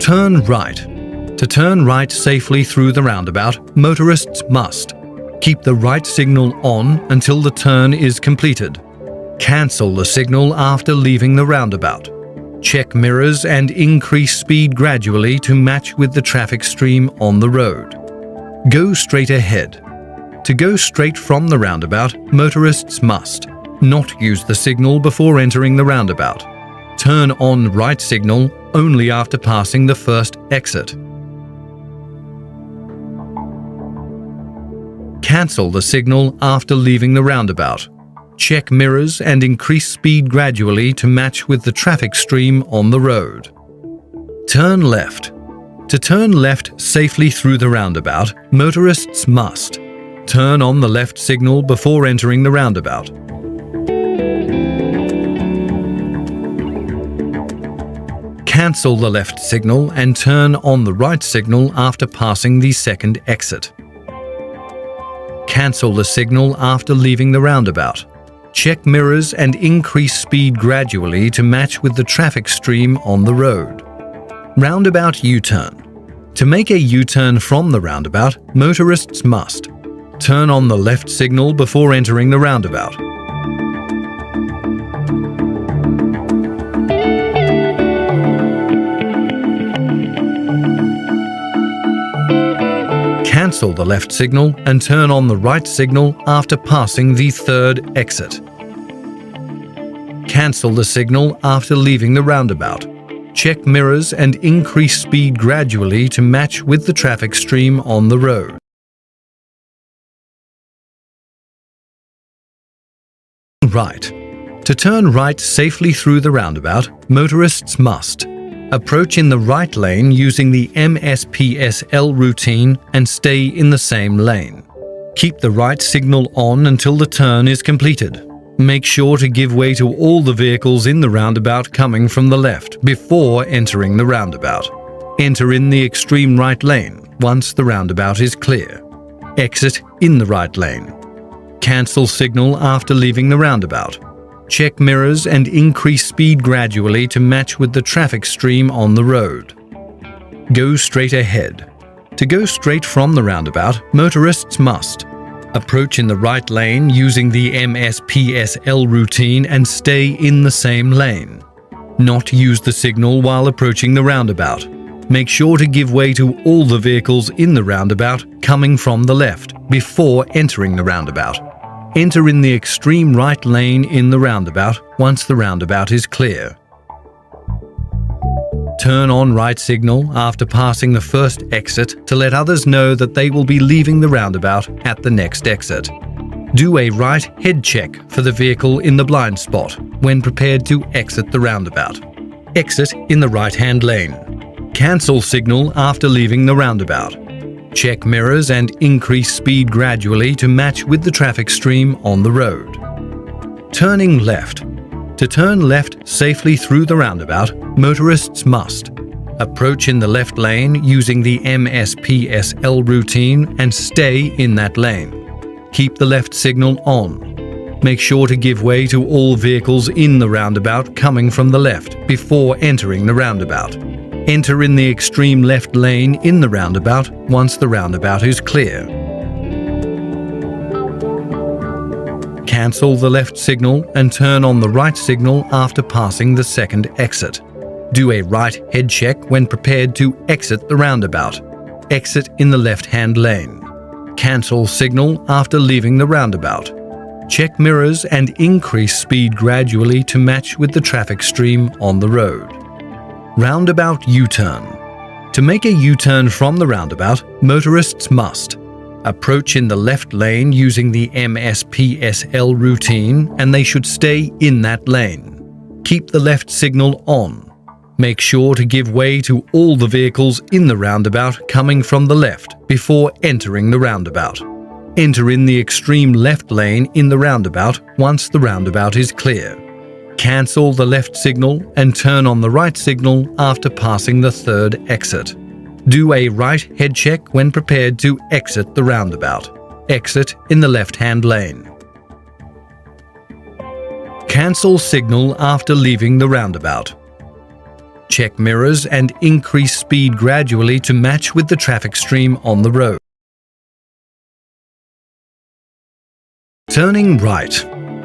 Turn right. To turn right safely through the roundabout, motorists must keep the right signal on until the turn is completed. Cancel the signal after leaving the roundabout. Check mirrors and increase speed gradually to match with the traffic stream on the road. Go straight ahead. To go straight from the roundabout, motorists must not use the signal before entering the roundabout. Turn on right signal only after passing the first exit. Cancel the signal after leaving the roundabout. Check mirrors and increase speed gradually to match with the traffic stream on the road. Turn left. To turn left safely through the roundabout, motorists must turn on the left signal before entering the roundabout. Cancel the left signal and turn on the right signal after passing the second exit. Cancel the signal after leaving the roundabout. Check mirrors and increase speed gradually to match with the traffic stream on the road. Roundabout U-turn. To make a U-turn from the roundabout, motorists must turn on the left signal before entering the roundabout. Cancel the left signal and turn on the right signal after passing the third exit. Cancel the signal after leaving the roundabout. Check mirrors and increase speed gradually to match with the traffic stream on the road. Right. To turn right safely through the roundabout, motorists must approach in the right lane using the MSPSL routine and stay in the same lane. Keep the right signal on until the turn is completed. Make sure to give way to all the vehicles in the roundabout coming from the left before entering the roundabout. Enter in the extreme right lane once the roundabout is clear. Exit in the right lane. Cancel signal after leaving the roundabout. Check mirrors and increase speed gradually to match with the traffic stream on the road. Go straight ahead. To go straight from the roundabout, motorists must approach in the right lane using the MSPSL routine and stay in the same lane. Not use the signal while approaching the roundabout. Make sure to give way to all the vehicles in the roundabout coming from the left before entering the roundabout. Enter in the extreme right lane in the roundabout once the roundabout is clear. Turn on right signal after passing the first exit to let others know that they will be leaving the roundabout at the next exit. Do a right head check for the vehicle in the blind spot when prepared to exit the roundabout. Exit in the right-hand lane. Cancel signal after leaving the roundabout. Check mirrors and increase speed gradually to match with the traffic stream on the road. Turning left. To turn left safely through the roundabout, motorists must approach in the left lane using the MSPSL routine and stay in that lane. Keep the left signal on. Make sure to give way to all vehicles in the roundabout coming from the left before entering the roundabout. Enter in the extreme left lane in the roundabout once the roundabout is clear. Cancel the left signal and turn on the right signal after passing the second exit. Do a right head check when prepared to exit the roundabout. Exit in the left-hand lane. Cancel signal after leaving the roundabout. Check mirrors and increase speed gradually to match with the traffic stream on the road. Roundabout U-turn. To make a U-turn from the roundabout, motorists must approach in the left lane using the MSPSL routine, and they should stay in that lane. Keep the left signal on. Make sure to give way to all the vehicles in the roundabout coming from the left before entering the roundabout. Enter in the extreme left lane in the roundabout once the roundabout is clear. Cancel the left signal and turn on the right signal after passing the third exit. Do a right head check when prepared to exit the roundabout. Exit in the left-hand lane. Cancel signal after leaving the roundabout. Check mirrors and increase speed gradually to match with the traffic stream on the road. Turning right.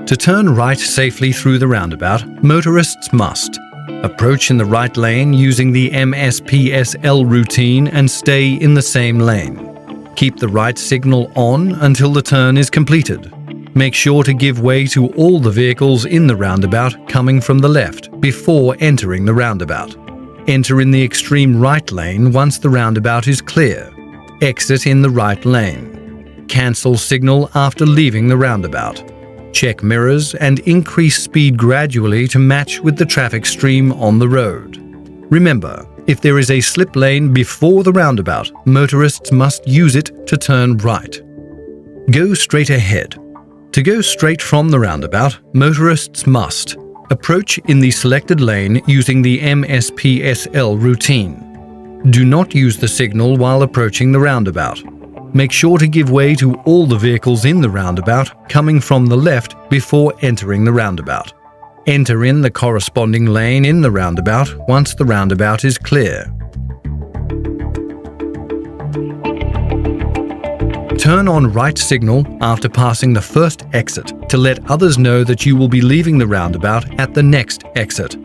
To turn right safely through the roundabout, motorists must approach in the right lane using the MSPSL routine and stay in the same lane. Keep the right signal on until the turn is completed. Make sure to give way to all the vehicles in the roundabout coming from the left before entering the roundabout. Enter in the extreme right lane once the roundabout is clear. Exit in the right lane. Cancel signal after leaving the roundabout. Check mirrors and increase speed gradually to match with the traffic stream on the road. Remember, if there is a slip lane before the roundabout, motorists must use it to turn right. Go straight ahead. To go straight from the roundabout, motorists must approach in the selected lane using the MSPSL routine. Do not use the signal while approaching the roundabout. Make sure to give way to all the vehicles in the roundabout coming from the left before entering the roundabout. Enter in the corresponding lane in the roundabout once the roundabout is clear. Turn on right signal after passing the first exit to let others know that you will be leaving the roundabout at the next exit.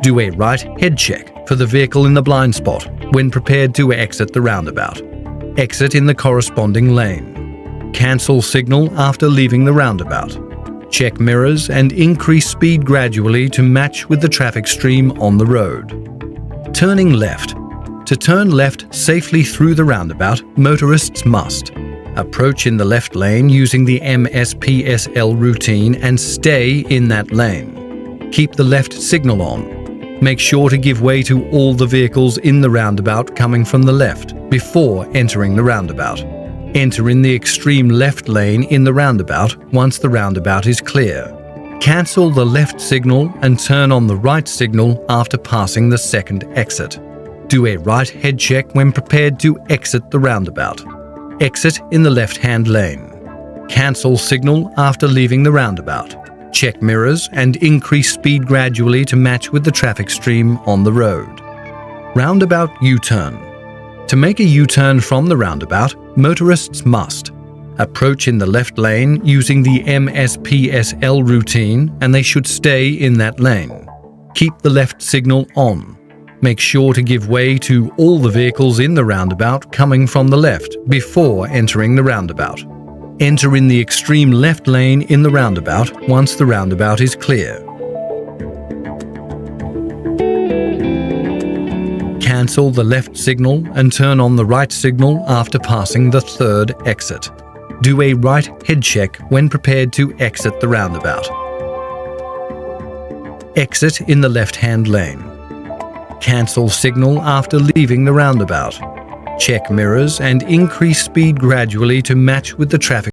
Do a right head check for the vehicle in the blind spot when prepared to exit the roundabout. Exit in the corresponding lane. Cancel signal after leaving the roundabout. Check mirrors and increase speed gradually to match with the traffic stream on the road. Turning left. To turn left safely through the roundabout, motorists must approach in the left lane using the MSPSL routine and stay in that lane. Keep the left signal on. Make sure to give way to all the vehicles in the roundabout coming from the left before entering the roundabout. Enter in the extreme left lane in the roundabout once the roundabout is clear. Cancel the left signal and turn on the right signal after passing the second exit. Do a right head check when prepared to exit the roundabout. Exit in the left-hand lane. Cancel signal after leaving the roundabout. Check mirrors and increase speed gradually to match with the traffic stream on the road. Roundabout U-turn. To make a U-turn from the roundabout, motorists must approach in the left lane using the MSPSL routine, and they should stay in that lane. Keep the left signal on. Make sure to give way to all the vehicles in the roundabout coming from the left before entering the roundabout. Enter in the extreme left lane in the roundabout once the roundabout is clear. Cancel the left signal and turn on the right signal after passing the third exit. Do a right head check when prepared to exit the roundabout. Exit in the left-hand lane. Cancel signal after leaving the roundabout. Check mirrors and increase speed gradually to match with the traffic